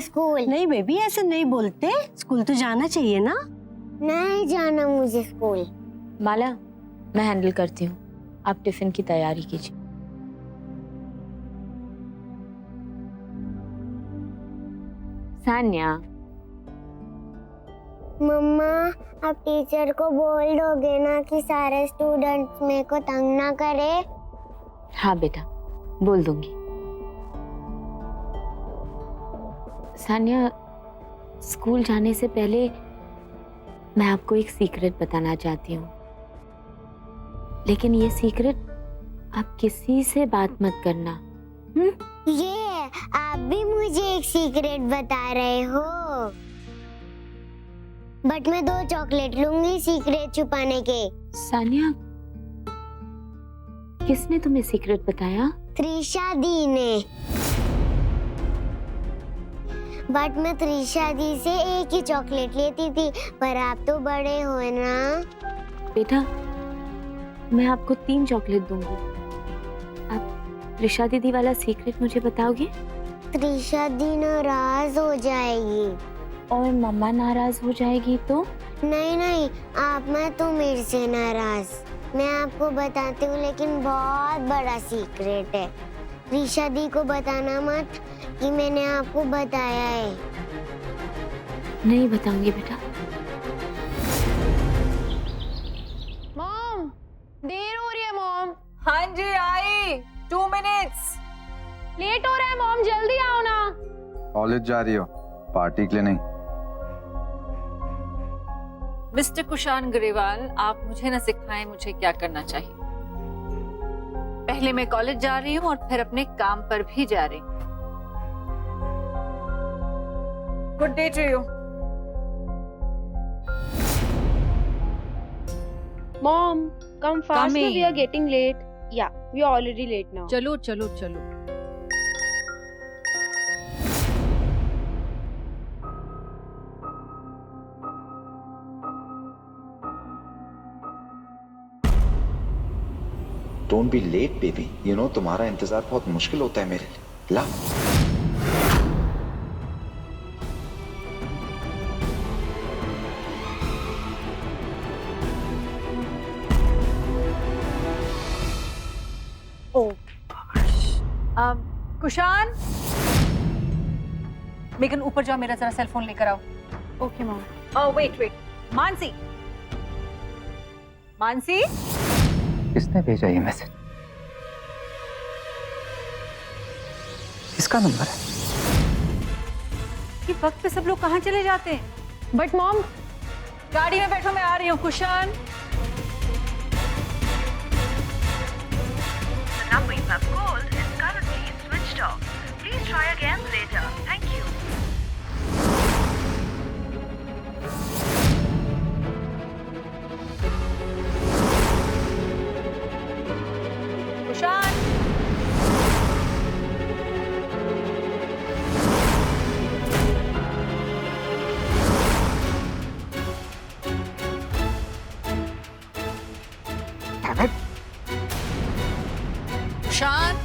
School. नहीं baby, ऐसे नहीं बोलते, स्कूल तो जाना चाहिए ना। नहीं जाना मुझे स्कूल। माला, मैं हैंडल करती हूँ, आप टिफिन की तैयारी कीजिए। सान्या, मम्मा, आप टीचर को बोल दोगे ना कि सारे स्टूडेंट्स मेरे को तंग ना करे? हाँ बेटा, बोल दूंगी। सान्या, स्कूल जाने से पहले मैं आपको एक सीक्रेट बताना चाहती हूँ, लेकिन ये सीक्रेट आप किसी से बात मत करना। ये आप भी मुझे एक सीक्रेट बता रहे हो? बट मैं 2 चॉकलेट लूंगी सीक्रेट छुपाने के। सान्या, किसने तुम्हें सीक्रेट बताया? त्रिशा दी ने। बट मैं त्रिशा दी से एक ही चॉकलेट लेती थी, पर आप तो बड़े हो ना। बेटा, मैं आपको 3 चॉकलेट दूंगी। आप त्रिशा दीदी वाला सीक्रेट मुझे बताओगे? त्रिशा दी नाराज हो जाएगी। और मम्मा नाराज हो जाएगी तो? नहीं नहीं, आप मत तो मेरे से नाराज। मैं आपको बताती हूँ, लेकिन बहुत बड़ा सीक्रेट है। त्रिशा दी को बताना मत कि मैंने आपको बताया है। नहीं बताऊंगी बेटा। मॉम, देर हो रही है मॉम। हाँ जी, आई 2 मिनट्स। लेट हो रहा है मॉम, जल्दी आओ ना। कॉलेज जा रही हो, पार्टी के लिए नहीं। मिस्टर कुशान ग्रेवाल, आप मुझे न सिखाएं मुझे क्या करना चाहिए। पहले मैं कॉलेज जा रही हूँ और फिर अपने काम पर भी जा रही हूँ। Good day to you. Mom, come fast, Coming. we are getting late. Yeah, we are already late now. चलो चलो चलो। Don't be late baby, you know तुम्हारा इंतजार बहुत मुश्किल होता है मेरे लिए। ला कुशान, मेगन ऊपर जाओ, मेरा जरा सेल फोन लेकर आओ। Okay mom. Oh wait wait, Mansi, Mansi, किसने भेजा ये मैसेज? किसका नंबर है? कि वक्त पे सब लोग कहाँ चले जाते हैं? But mom, गाड़ी में बैठो, मैं आ रही हूँ। Kushan, The number you have called is currently switched off. Please try again later. Thank you. Kushan, Kushan,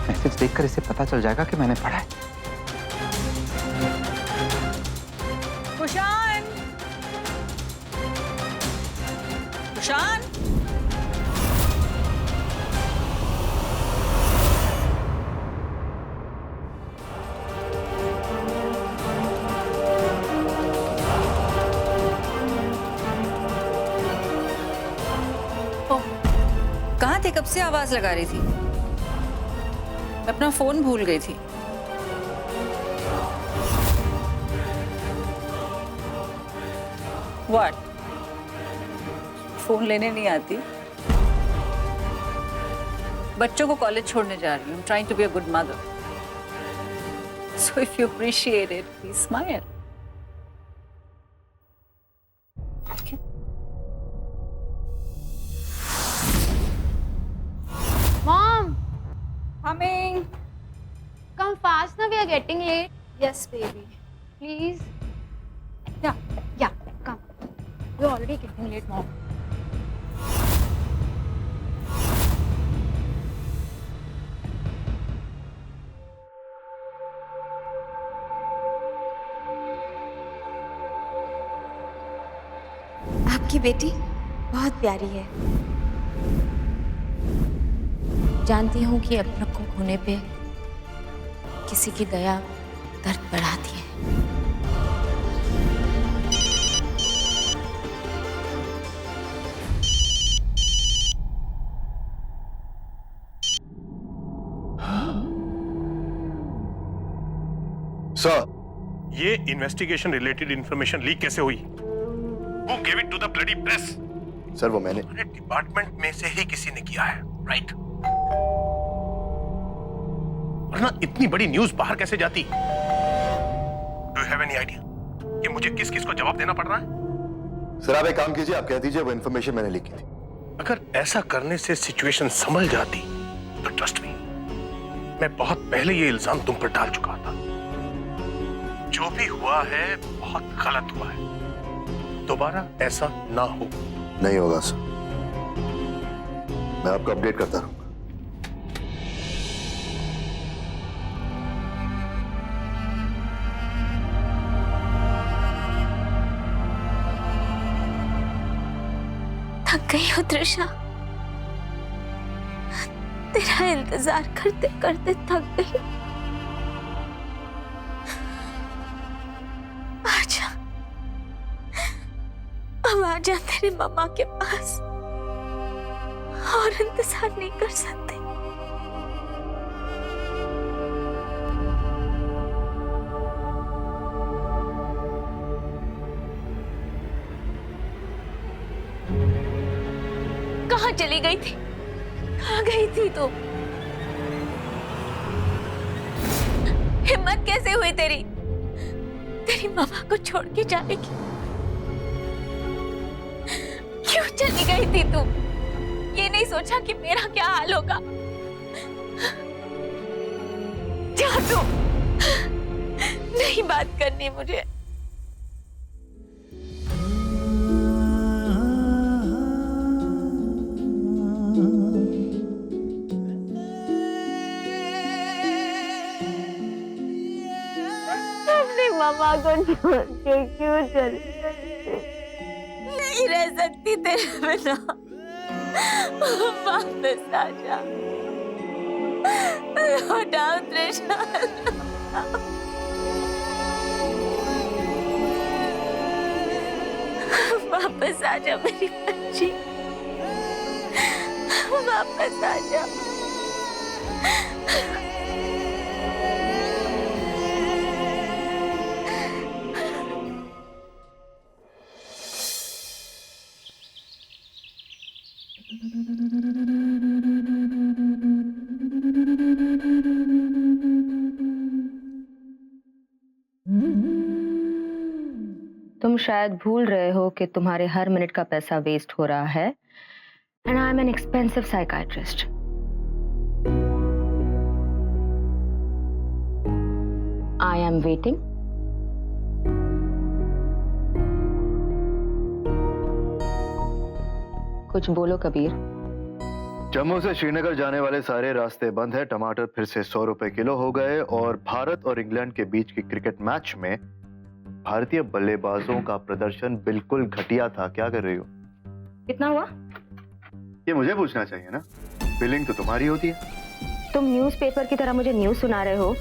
message देखकर इसे पता चल जाएगा कि मैंने पढ़ा है। कुशान, कुशान, कहाँ थे? कब से आवाज लगा रही थी? मैं अपना फोन भूल गई थी। What? फोन लेने नहीं आती? बच्चों को कॉलेज छोड़ने जा रही हूँ। Trying to be a good mother. So if you appreciate it, please smile. Okay. mom, Coming. come fast now, we are getting late. Yes baby. Please. Yeah. Yeah, getting late, Mom. आपकी बेटी बहुत प्यारी है। जानती हूँ कि अपनों को खोने पे किसी की दया दर्द बढ़ाती है। सर, ये इन्वेस्टिगेशन रिलेटेड इंफॉर्मेशन लीक कैसे हुई? Who gave it to the bloody press? Sir वो मैंने डिपार्टमेंट में से ही किसी ने किया है, राइट? वरना इतनी बड़ी न्यूज़ बाहर कैसे जाती? Do you have any idea कि मुझे किस किस को जवाब देना पड़ रहा है? सर आप एक काम कीजिए, आप कह दीजिए वो इन्फॉर्मेशन मैंने ली थी। अगर ऐसा करने से सिचुएशन संभल जाती तो ट्रस्ट मी, मैं बहुत पहले ये इल्जाम तुम पर डाल चुका था। जो भी हुआ है बहुत गलत हुआ है, दोबारा ऐसा ना हो। नहीं होगा सर, मैं आपको अपडेट करता रहूंगा। थक गई हो त्रिशा, तेरा इंतजार करते करते थक गई। आजा, अब आजा तेरे मम्मा के पास, और इंतजार नहीं कर सकते। कहाँ चली गई थी? कहाँ गई थी तू? हिम्मत कैसे हुई तेरी? तेरी मामा को छोड़ के जाने की? क्यों चली गई थी तू? ये नहीं सोचा कि मेरा क्या हाल होगा? जा तू, नहीं बात करनी मुझे। मामा को छोड़ के क्यों चली गई? नहीं रह सकती तेरे बिना, वापस आ जा, लौटाओ त्रिशा, वापस आ जा मेरी बच्ची, वापस आ जा। तुम शायद भूल रहे हो कि तुम्हारे हर मिनट का पैसा वेस्ट हो रहा है, and I am an expensive psychiatrist. I am waiting. कुछ बोलो कबीर। जम्मू से श्रीनगर जाने वाले सारे रास्ते बंद है। टमाटर फिर से 100 रुपए किलो हो गए, और भारत और इंग्लैंड के बीच की क्रिकेट मैच में भारतीय बल्लेबाजों का प्रदर्शन बिल्कुल घटिया था। क्या कर रही हो? कितना हुआ? ये मुझे पूछना चाहिए ना, बिलिंग तो तुम्हारी होती है। तुम न्यूज़पेपर की तरह मुझे न्यूज़ सुना रहे हो,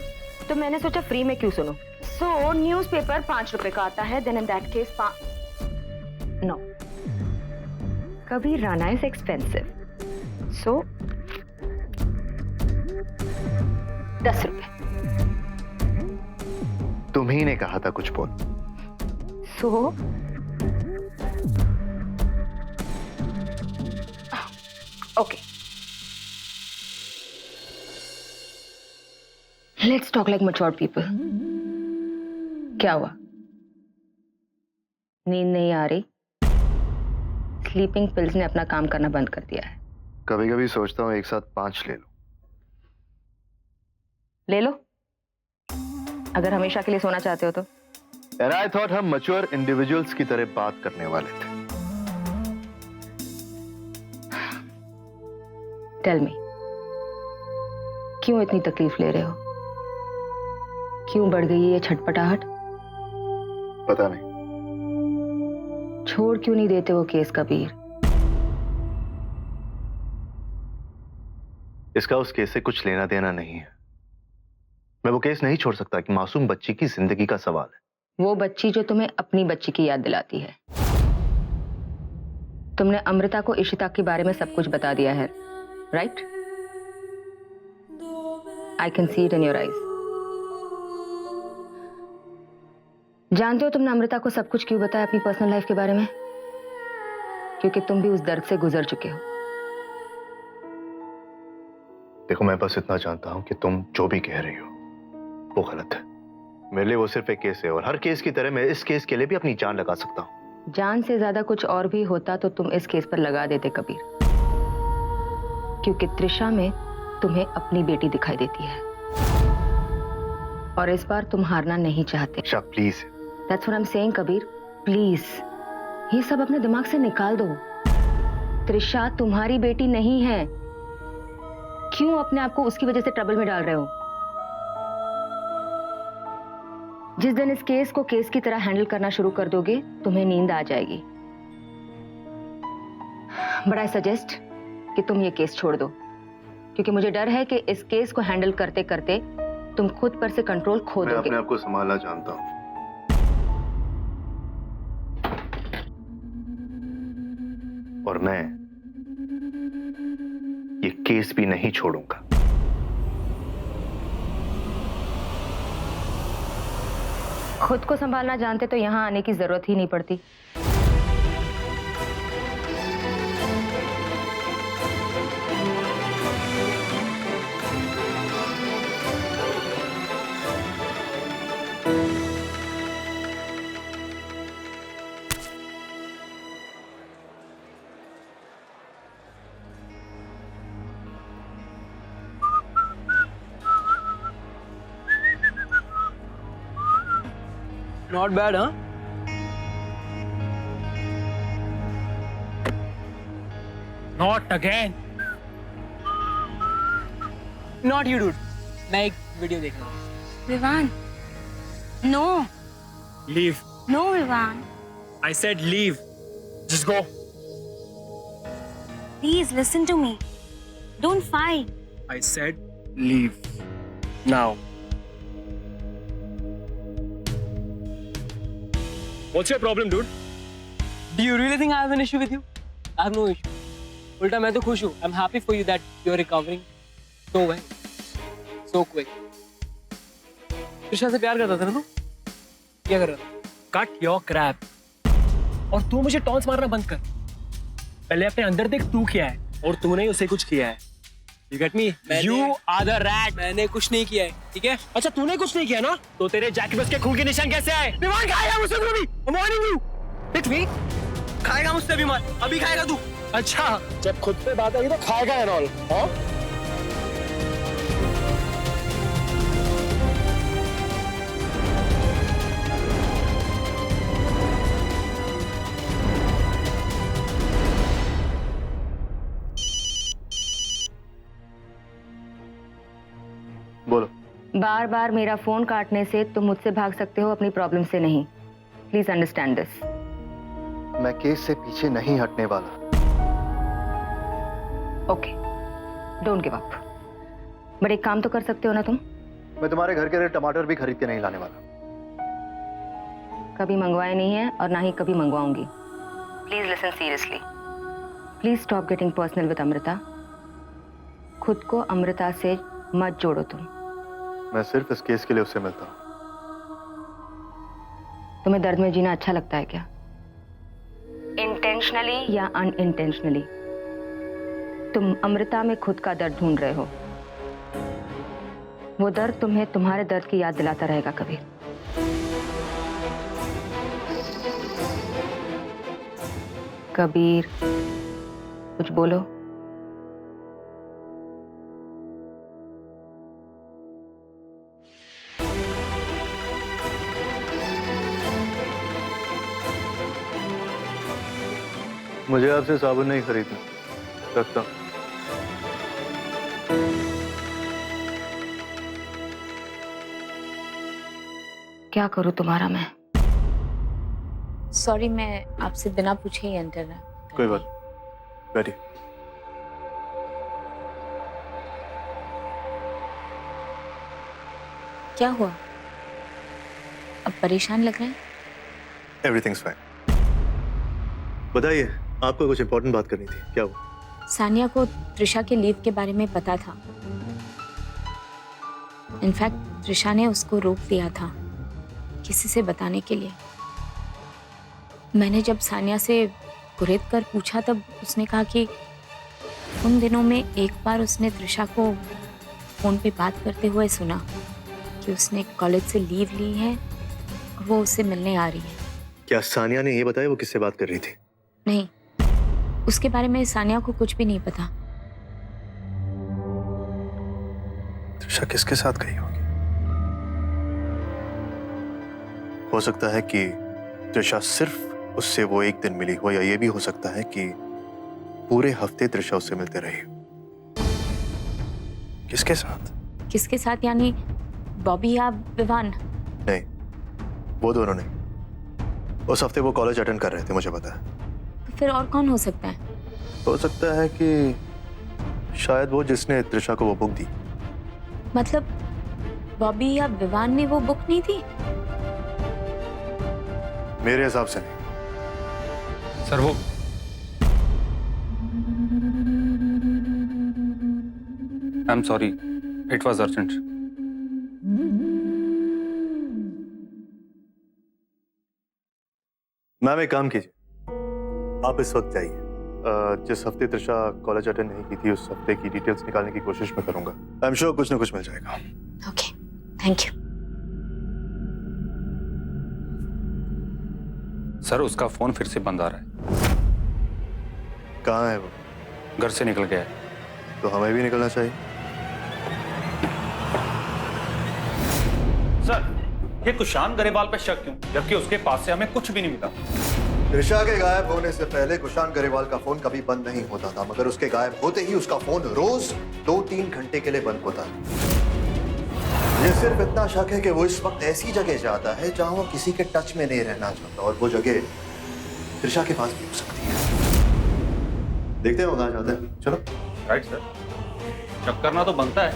तो मैंने सोचा फ्री में क्यों सुनो। सो न्यूज़पेपर 5 रुपए का आता है, then in that case no, Kabir Rana is expensive, so 10 रुपए। तुम्ही ने कहा था कुछ बोल। So okay, let's talk like mature people. क्या हुआ? नींद नहीं आ रही? स्लीपिंग पिल्स ने अपना काम करना बंद कर दिया है। कभी कभी सोचता हूँ एक साथ 5 ले लो। ले लो, अगर हमेशा के लिए सोना चाहते हो तो। And I thought हम मैच्योर इंडिविजुअल्स की तरह बात करने वाले थे। टेल मी, क्यों इतनी तकलीफ ले रहे हो? क्यों बढ़ गई ये छटपटाहट? पता नहीं। छोड़ क्यों नहीं देते वो केस कबीर? इसका उस केस से कुछ लेना देना नहीं है। मैं वो केस नहीं छोड़ सकता कि मासूम बच्ची की जिंदगी का सवाल है। वो बच्ची जो तुम्हें अपनी बच्ची की याद दिलाती है। तुमने अमृता को इशिता के बारे में सब कुछ बता दिया है, right? I can see it in your eyes. जानते हो तुमने अमृता को सब कुछ क्यों बताया अपनी पर्सनल लाइफ के बारे में? क्योंकि तुम भी उस दर्द से गुजर चुके हो। देखो, मैं बस इतना जानता हूं कि तुम जो भी कह रही हो वो गलत है। मेरे लिए वो सिर्फ एक केस है और हर केस की तरह मैं इस केस के लिए भी अपनी जान लगा सकता हूं। जान से ज्यादा कुछ और भी होता तो तुम इस केस पर लगा देते कबीर, क्योंकि त्रिशा में तुम्हें अपनी बेटी दिखाई देती है और इस बार तुम हारना नहीं चाहते। Please. That's what I'm saying, Kabir, please ये सब अपने दिमाग से निकाल दो। त्रिशा तुम्हारी बेटी नहीं है। क्यों अपने आप को उसकी वजह से ट्रबल में डाल रहे हो? जिस दिन इस केस को केस की तरह हैंडल करना शुरू कर दोगे तुम्हें नींद आ जाएगी। बट आई सजेस्ट कि तुम ये केस छोड़ दो, क्योंकि मुझे डर है कि इस केस को हैंडल करते करते तुम खुद पर से कंट्रोल खो दोगे। मैं अपने आप को संभालना जानता हूं। और मैं ये केस भी नहीं छोड़ूंगा। खुद को संभालना जानते तो यहां आने की जरूरत ही नहीं पड़ती। Not bad, huh? Not again. Not you, dude. मैं एक वीडियो देख रहा हूँ। Vivaan, no. Leave. No, Vivaan. I said leave. Just go. Please listen to me. Don't fight. I said leave. Now. What's your problem, dude? Do you really think I have an issue with you? I have no issue. उल्टा मैं तो खुश हूँ. I'm happy for you that you're recovering so well, so quick. Trisha से प्यार करता था ना तू? क्या कर रहा था? Cut your crap. और तू मुझे टॉन्स मारना बंद कर. पहले अपने अंदर देख तू क्या है और तूने उसे कुछ किया है. You get me? You are the rat. मैंने कुछ नहीं किया है, ठीक है? अच्छा तूने कुछ नहीं किया ना? तो तेरे जैकेट बस के खून के निशान कैसे आए? विमान खाएगा मुझसे भी? I'm warning you. Hit me. खाएगा मुझसे भी मार. अभी खाएगा तू. अच्छा जब खुद पे बात आई तो खाएगा and all. हाँ? बोलो। बार बार मेरा फोन काटने से तुम मुझसे भाग सकते हो, अपनी प्रॉब्लम से नहीं। Please understand this. मैं केस से पीछे नहीं हटने वाला। Okay, don't give up. But एक काम तो कर सकते हो ना तुम? मैं तुम्हारे घर के लिए टमाटर भी खरीद के नहीं लाने वाला। कभी मंगवाए नहीं है और ना ही कभी मंगवाऊंगी। Please listen seriously. Please stop getting personal with Amrita. खुद को अमृता से मत जोड़ो तुम। मैं सिर्फ इस केस के लिए उससे मिलता हूँ। तुम्हें दर्द में जीना अच्छा लगता है क्या? इंटेंशनली या अनइंटेंशनली तुम अमृता में खुद का दर्द ढूंढ रहे हो। वो दर्द तुम्हें तुम्हारे दर्द की याद दिलाता रहेगा कबीर। कबीर कुछ बोलो। मुझे आपसे साबुन नहीं खरीदना। रखता हूं। क्या करूं तुम्हारा मैं? सॉरी, मैं आपसे बिना पूछे ही एंटर ना। कोई बात, बैठिए। क्या हुआ? अब परेशान लग रहे हैं? Everything's fine. बताइए, आपको कुछ इंपॉर्टेंट बात करनी थी, क्या हुआ? सानिया को त्रिशा के लीव के बारे में पता था। इनफैक्ट त्रिशा ने उसको रोक दिया था किसी से बताने के लिए। मैंने जब सानिया से गुरेद कर पूछा तब उसने कहा कि उन दिनों में एक बार उसने त्रिशा को फोन पे बात करते हुए सुना कि उसने कॉलेज से लीव ली है और वो उससे मिलने आ रही है। क्या सानिया ने ये बताया वो किससे बात कर रही थी? नहीं, उसके बारे में सानिया को कुछ भी नहीं पता। त्रिशा किसके साथ गई होगी? हो सकता है कि त्रिशा सिर्फ उससे वो एक दिन मिली हो, या ये भी हो सकता है कि पूरे हफ्ते त्रिशा उससे मिलते रही। किसके साथ? किसके साथ यानी बॉबी या विवान? नहीं, वो दोनों नहीं। उस हफ्ते वो कॉलेज अटेंड कर रहे थे, मुझे पता है। तो फिर और कौन हो सकता है? हो सकता है कि शायद वो जिसने त्रिशा को वो बुक दी। मतलब बॉबी या विवान ने वो बुक नहीं दी? मेरे हिसाब से नहीं। सर वो I am sorry, it was urgent. Ma'am एक काम कीजिए, आप इस वक्त जाइए। जिस हफ्ते त्रिशा कॉलेज अटेंड नहीं की थी उस हफ्ते की डिटेल्स निकालने की कोशिश मैं करूंगा। आई एम श्योर कुछ ना कुछ मिल जाएगा। Okay, thank you. सर उसका फोन फिर से बंद आ रहा है। कहाँ है वो? घर से निकल गया है। तो हमें भी निकलना चाहिए। सर ये कुशान गरेवाल पे शक क्यों, जबकि उसके पास से हमें कुछ भी नहीं मिला। त्रिशा के गायब होने से पहले कुशान गरेवाल का फोन कभी बंद नहीं होता था, मगर उसके गायब होते ही उसका फोन रोज 2-3 घंटे के लिए बंद होता है। ये सिर्फ इतना शक है कि वो इस वक्त ऐसी जगह जाता है जहां वो किसी के टच में नहीं रहना चाहता, और वो जगह त्रिशा के पास भी हो सकती है। देखते हैं वो कहाँ जाता है। चलो। राइट सर, शक करना तो बनता है।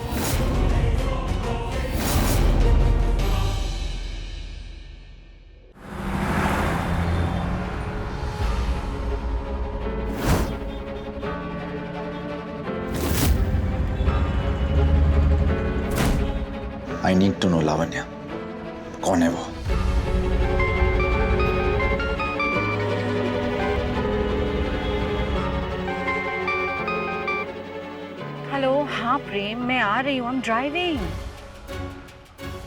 I need to know Lavanya, कौन है वो? हेलो, हाँ प्रेम, मैं आ रही हूँ। आई एम ड्राइविंग,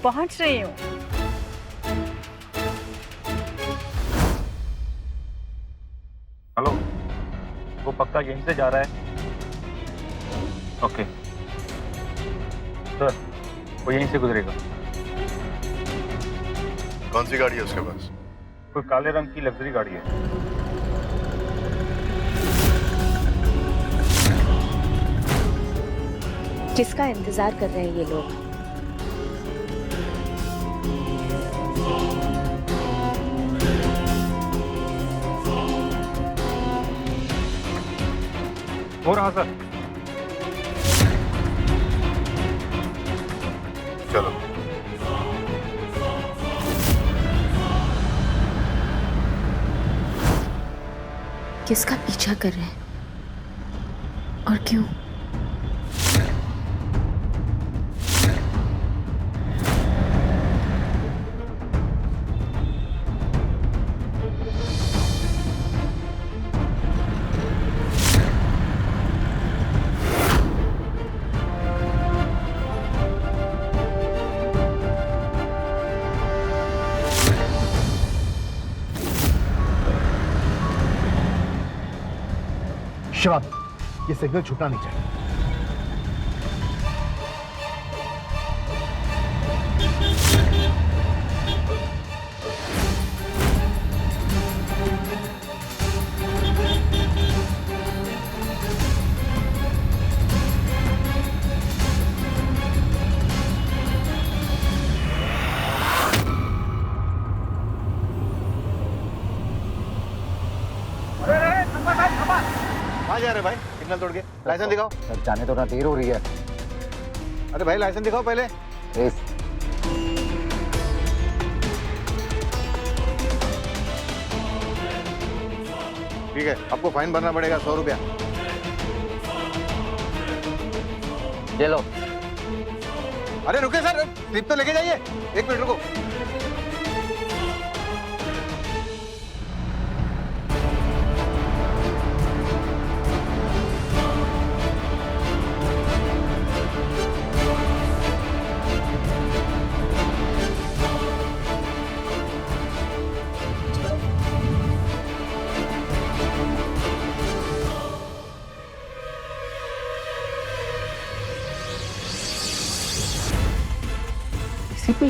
पहुंच रही हूँ। हेलो, वो पक्का यहीं से जा रहा है? ओके सर, वो यहीं से गुजरेगा। कौन सी गाड़ी है उसके पास? कोई काले रंग की लग्जरी गाड़ी है। किसका इंतजार कर रहे हैं ये लोग? हो रहा सर। चलो। किसका पीछा कर रहे हैं और क्यों? शिवा, ये सिग्नल छूटना नहीं चाहिए। कहाँ जा रहे भाई? सिग्नल तोड़ के लाइसेंस दिखाओ। सर जाने तो ना, देर हो रही है। अरे भाई लाइसेंस दिखाओ पहले। ठीक है, आपको फाइन भरना पड़ेगा 100 रुपया। ये लो। अरे रुके सर, स्लिप तो लेके जाइए। 1 मिनट रुको। इसी पे